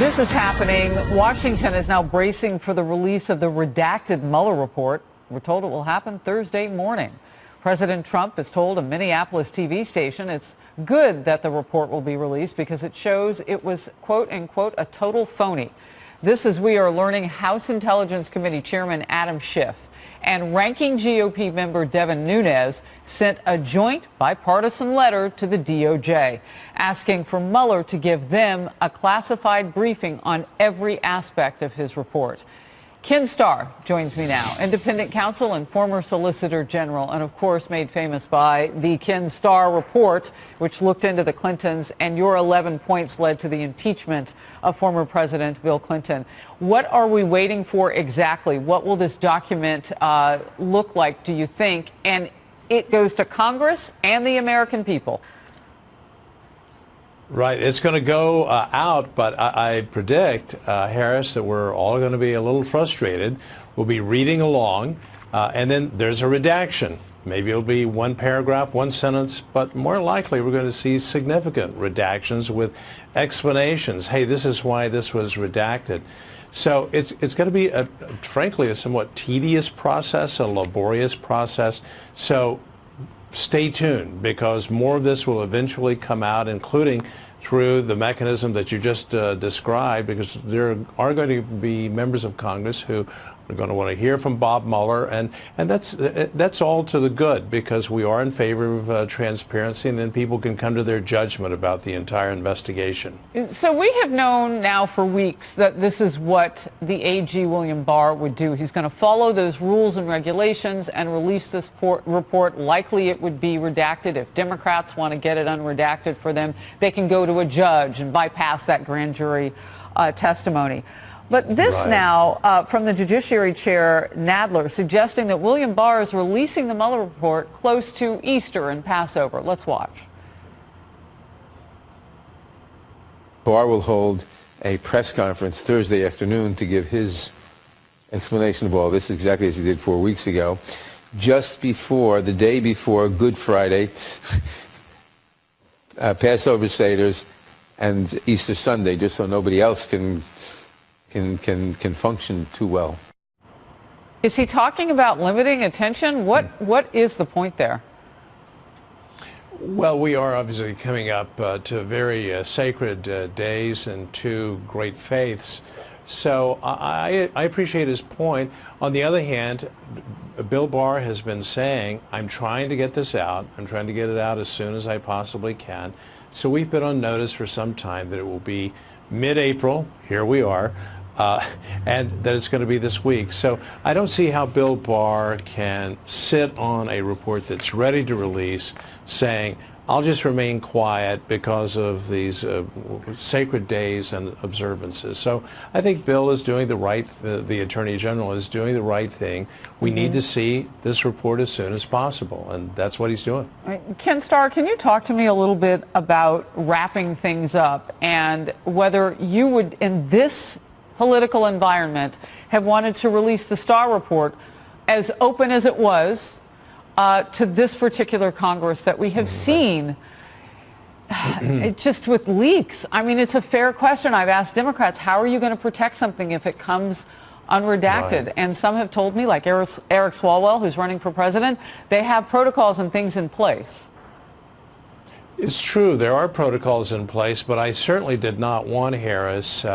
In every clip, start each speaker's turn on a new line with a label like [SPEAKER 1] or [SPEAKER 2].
[SPEAKER 1] This is happening. Washington is now bracing for the release of the redacted Mueller report. We're told it will happen Thursday morning. President Trump has told a Minneapolis TV station it's good that the report will be released because it shows it was, quote unquote, a total phony. This, as we are learning, House Intelligence Committee Chairman Adam Schiff and ranking GOP member Devin Nunes sent a joint bipartisan letter to the DOJ asking for Mueller to give them a classified briefing on every aspect of his report. Ken Starr joins me now, independent counsel and former Solicitor General, and of course made famous by the Ken Starr report, which looked into the Clintons, and your 11 points led to the impeachment of former President Bill Clinton. What are we waiting for exactly? What will this document look like, do you think? And it goes to Congress and the American people.
[SPEAKER 2] Right. It's going to go out, but I predict, Harris, that we're all going to be a little frustrated. We'll be reading along, and then there's a redaction. Maybe it'll be one paragraph, one sentence, but more likely we're going to see significant redactions with explanations. Hey, this is why this was redacted. So it's going to be, frankly, a somewhat tedious process, a laborious process. So stay tuned, because more of this will eventually come out, including through the mechanism that you just described, because there are going to be members of Congress who are going to want to hear from Bob Mueller, and that's all to the good, because we are in favor of transparency, and then people can come to their judgment about the entire investigation.
[SPEAKER 1] So we have known now for weeks that this is what the AG William Barr would do. He's going to follow those rules and regulations and release this report. Likely it would be redacted. If Democrats want to get it unredacted for them, they can go to a judge and bypass that grand jury testimony. But this
[SPEAKER 2] Right.
[SPEAKER 1] now from the Judiciary Chair Nadler suggesting that William Barr is releasing the Mueller report close to Easter and Passover. Let's watch.
[SPEAKER 3] Barr will hold a press conference Thursday afternoon to give his explanation of all this, exactly as he did 4 weeks ago, just before, the day before Good Friday, Passover Seders, and Easter Sunday, just so nobody else can function too well.
[SPEAKER 1] Is he talking about limiting attention? What is the point there?
[SPEAKER 2] Well, we are obviously coming up to very sacred days and two great faiths. So I appreciate his point. On the other hand, Bill Barr has been saying, I'm trying to get this out. I'm trying to get it out as soon as I possibly can. So we've been on notice for some time that it will be mid-April. Here we are. And that it's going to be this week. So I don't see how Bill Barr can sit on a report that's ready to release saying, I'll just remain quiet because of these sacred days and observances. So I think Bill is doing the Attorney General is doing the right thing. We need to see this report as soon as possible, and that's what he's doing.
[SPEAKER 1] Ken Starr, can you talk to me a little bit about wrapping things up and whether you would, in this political environment, have wanted to release the Starr report as open as it was to this particular Congress that we have seen just with leaks? I mean, it's a fair question. I've asked Democrats, how are you going to protect something if it comes unredacted? Right. And some have told me, like Eric Swalwell, who's running for president, they have protocols and things in place.
[SPEAKER 2] It's true, there are protocols in place, but I certainly did not want Harris,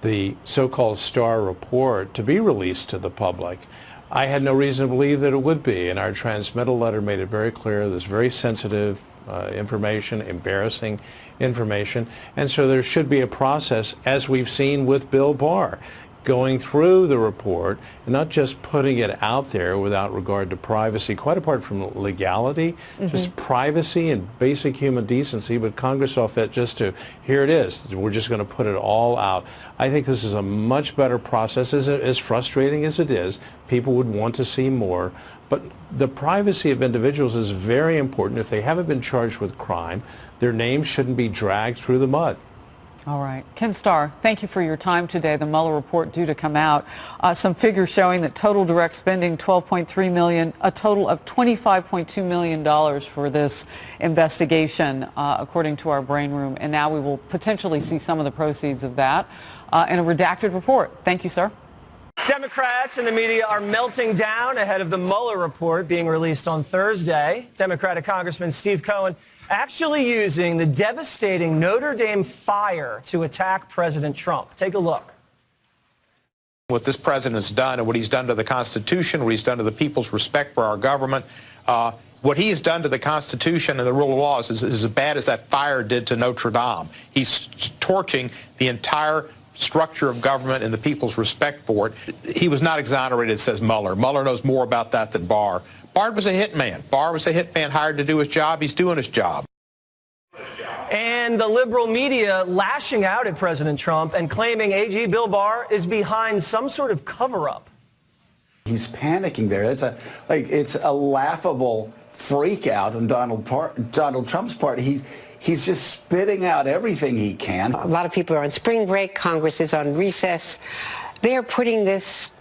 [SPEAKER 2] the so-called Starr report, to be released to the public. I had no reason to believe that it would be, and our transmittal letter made it very clear there's very sensitive information, embarrassing information, and so there should be a process, as we've seen with Bill Barr, going through the report and not just putting it out there without regard to privacy, quite apart from legality, just privacy and basic human decency, but Congress saw fit just to, here it is, we're just going to put it all out. I think this is a much better process, as frustrating as it is. People would want to see more, but the privacy of individuals is very important. If they haven't been charged with crime, their names shouldn't be dragged through the mud.
[SPEAKER 1] All right. Ken Starr, thank you for your time today. The Mueller report due to come out. Some figures showing that total direct spending, $12.3 million, a total of $25.2 million for this investigation, according to our brain room. And now we will potentially see some of the proceeds of that in a redacted report. Thank you, sir.
[SPEAKER 4] Democrats and the media are melting down ahead of the Mueller report being released on Thursday. Democratic Congressman Steve Cohen actually using the devastating Notre Dame fire to attack President Trump. Take a look.
[SPEAKER 5] What this president's done and what he's done to the Constitution, what he's done to the people's respect for our government, what he has done to the Constitution and the rule of law is as bad as that fire did to Notre Dame. He's torching the entire structure of government and the people's respect for it. He was not exonerated, says Mueller. Mueller knows more about that than Barr. Barr was a hitman. Barr was a hitman hired to do his job. He's doing his job.
[SPEAKER 4] And the liberal media lashing out at President Trump and claiming AG Bill Barr is behind some sort of cover-up.
[SPEAKER 6] He's panicking there. It's a laughable freak out on Donald Trump's part. He's just spitting out everything he can.
[SPEAKER 7] A lot of people are on spring break. Congress is on recess. They are putting this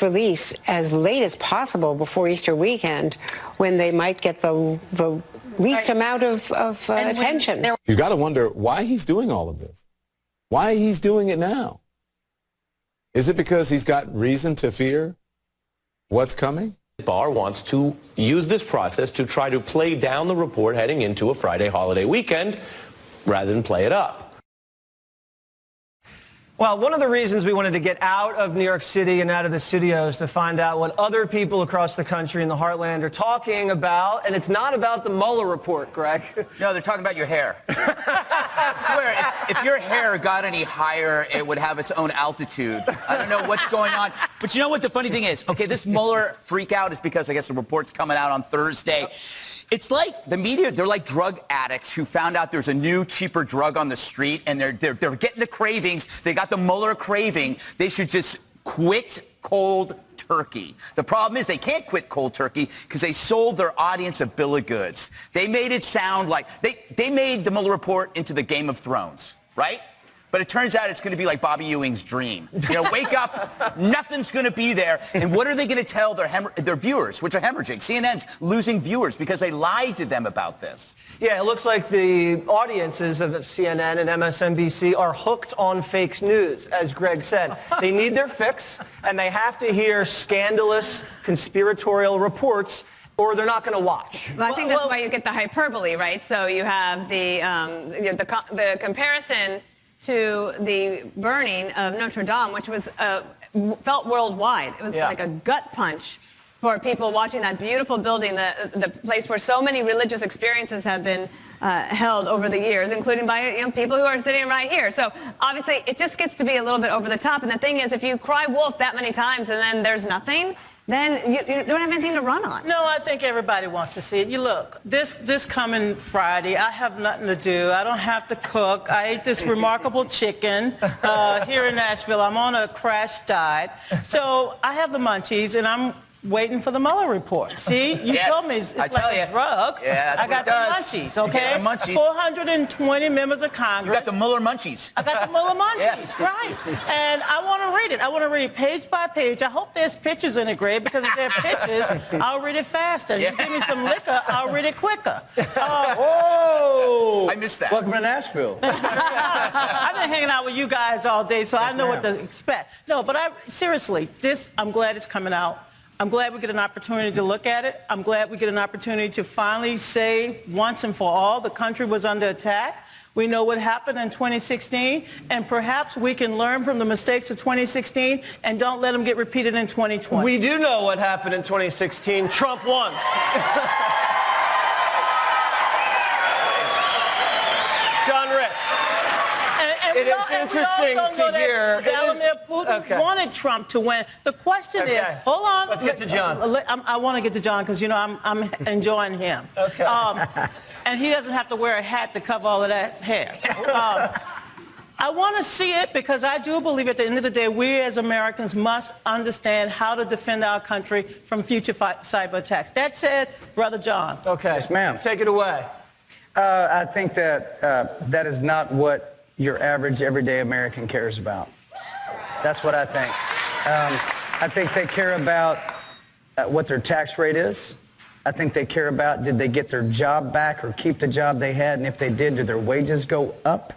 [SPEAKER 7] release as late as possible before Easter weekend, when they might get the least amount of attention.
[SPEAKER 8] You got to wonder why he's doing all of this. Why he's doing it now. Is it because he's got reason to fear what's coming?
[SPEAKER 9] Barr wants to use this process to try to play down the report heading into a Friday holiday weekend rather than play it up.
[SPEAKER 4] Well, one of the reasons we wanted to get out of New York City and out of the studios to find out what other people across the country in the heartland are talking about, and it's not about the Mueller report, Greg.
[SPEAKER 10] No, they're talking about your hair. I swear, if your hair got any higher, it would have its own altitude. I don't know what's going on. But you know what the funny thing is? Okay, this Mueller freak out is because I guess the report's coming out on Thursday. It's like the media, they're like drug addicts who found out there's a new, cheaper drug on the street, and they're getting the cravings. They got the Mueller craving. They should just quit cold turkey. The problem is they can't quit cold turkey because they sold their audience a bill of goods. They made it sound like they made the Mueller report into the Game of Thrones, right? But it turns out it's going to be like Bobby Ewing's dream. You know, wake up, nothing's going to be there. And what are they going to tell their viewers, which are hemorrhaging? CNN's losing viewers because they lied to them about this.
[SPEAKER 4] Yeah, it looks like the audiences of CNN and MSNBC are hooked on fake news, as Greg said. They need their fix, and they have to hear scandalous, conspiratorial reports, or they're not going to watch.
[SPEAKER 11] Well, I think that's why you get the hyperbole, right? So you have the comparison to the burning of Notre Dame, which was felt worldwide. It was like a gut punch for people watching that beautiful building, the place where so many religious experiences have been held over the years, including by people who are sitting right here. So obviously, it just gets to be a little bit over the top. And the thing is, if you cry wolf that many times and then there's nothing, then you don't have anything to run on.
[SPEAKER 12] No, I think everybody wants to see it. You look, this coming Friday, I have nothing to do. I don't have to cook. I ate this remarkable chicken here in Nashville. I'm on a crash diet. So I have the munchies, and I'm waiting for the Mueller report. See, you told me it's like a drug.
[SPEAKER 10] Yeah,
[SPEAKER 12] I got the munchies, okay?
[SPEAKER 10] The munchies.
[SPEAKER 12] 420 members of Congress.
[SPEAKER 10] You got the Mueller munchies.
[SPEAKER 12] I got the Mueller munchies,
[SPEAKER 10] yes.
[SPEAKER 12] Right. And I want to read it. I want to read page by page. I hope there's pictures in it, Greg, because if there are pictures, I'll read it faster. You give me some liquor, I'll read it quicker.
[SPEAKER 10] I missed that.
[SPEAKER 6] Welcome to Nashville.
[SPEAKER 12] I've been hanging out with you guys all day, so I know what to expect. No, but seriously, I'm glad it's coming out. I'm glad we get an opportunity to look at it. I'm glad we get an opportunity to finally say once and for all the country was under attack. We know what happened in 2016, and perhaps we can learn from the mistakes of 2016 and don't let them get repeated in 2020.
[SPEAKER 4] We do know what happened in 2016. Trump won. John Ritz. It is interesting to hear.
[SPEAKER 12] Vladimir Putin wanted Trump to win. The question is, hold on.
[SPEAKER 4] Let's get to John.
[SPEAKER 12] I want to get to John because, you know, I'm enjoying him.
[SPEAKER 4] Okay.
[SPEAKER 12] And he doesn't have to wear a hat to cover all of that hair. I want to see it because I do believe at the end of the day, we as Americans must understand how to defend our country from future cyber attacks. That said, Brother John.
[SPEAKER 4] Okay.
[SPEAKER 6] Yes, ma'am.
[SPEAKER 4] Take it away.
[SPEAKER 6] I think that that is not what
[SPEAKER 13] your average, everyday American cares about. That's what I think. I think they care about what their tax rate is. I think they care about, did they get their job back or keep the job they had? And if they did their wages go up?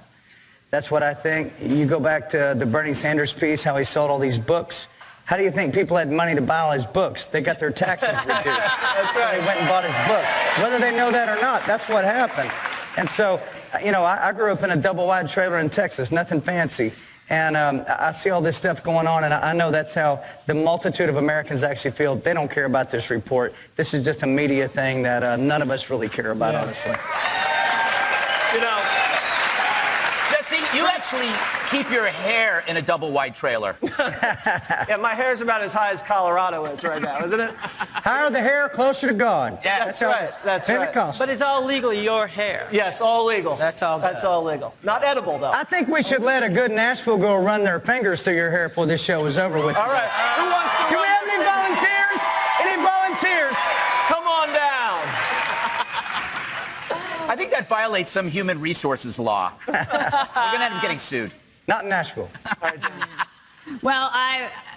[SPEAKER 13] That's what I think. You go back to the Bernie Sanders piece, how he sold all these books. How do you think people had money to buy all his books? They got their taxes reduced. That's right. So they went and bought his books. Whether they know that or not, that's what happened. And so, you know, I grew up in a double-wide trailer in Texas, nothing fancy. And I see all this stuff going on, and I know that's how the multitude of Americans actually feel. They don't care about this report. This is just a media thing that none of us really care about, honestly.
[SPEAKER 10] You know, Jesse, you actually keep your hair in a double-wide trailer.
[SPEAKER 4] Yeah, my hair's about as high as Colorado is right now, isn't it?
[SPEAKER 13] Higher the hair, closer to God.
[SPEAKER 4] Yeah, that's right. That's
[SPEAKER 13] Pentecostal.
[SPEAKER 12] But it's all legal, your hair.
[SPEAKER 4] Yes, all legal.
[SPEAKER 12] That's all good.
[SPEAKER 4] That's all legal. Not edible, though.
[SPEAKER 13] I think we should let a good Nashville girl run their fingers through your hair before this show is over with.
[SPEAKER 4] All right. Who wants to
[SPEAKER 13] Can we have any volunteers? Any volunteers?
[SPEAKER 4] Come on down.
[SPEAKER 10] I think that violates some human resources law. We're going to end up getting sued.
[SPEAKER 13] Not in Nashville.
[SPEAKER 11] Well,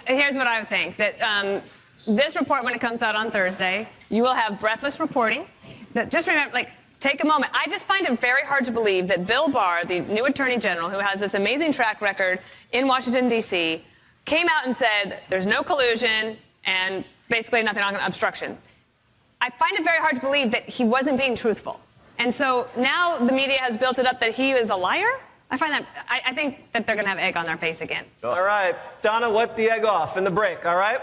[SPEAKER 11] here's what I think, that this report, when it comes out on Thursday, you will have breathless reporting. That, just remember, like, take a moment. I just find it very hard to believe that Bill Barr, the new Attorney General, who has this amazing track record in Washington, D.C., came out and said there's no collusion and basically nothing on obstruction. I find it very hard to believe that he wasn't being truthful. And so now the media has built it up that he is a liar. I find that, I think that they're going to have egg on their face again.
[SPEAKER 4] All right. Donna, wipe the egg off in the break, all right?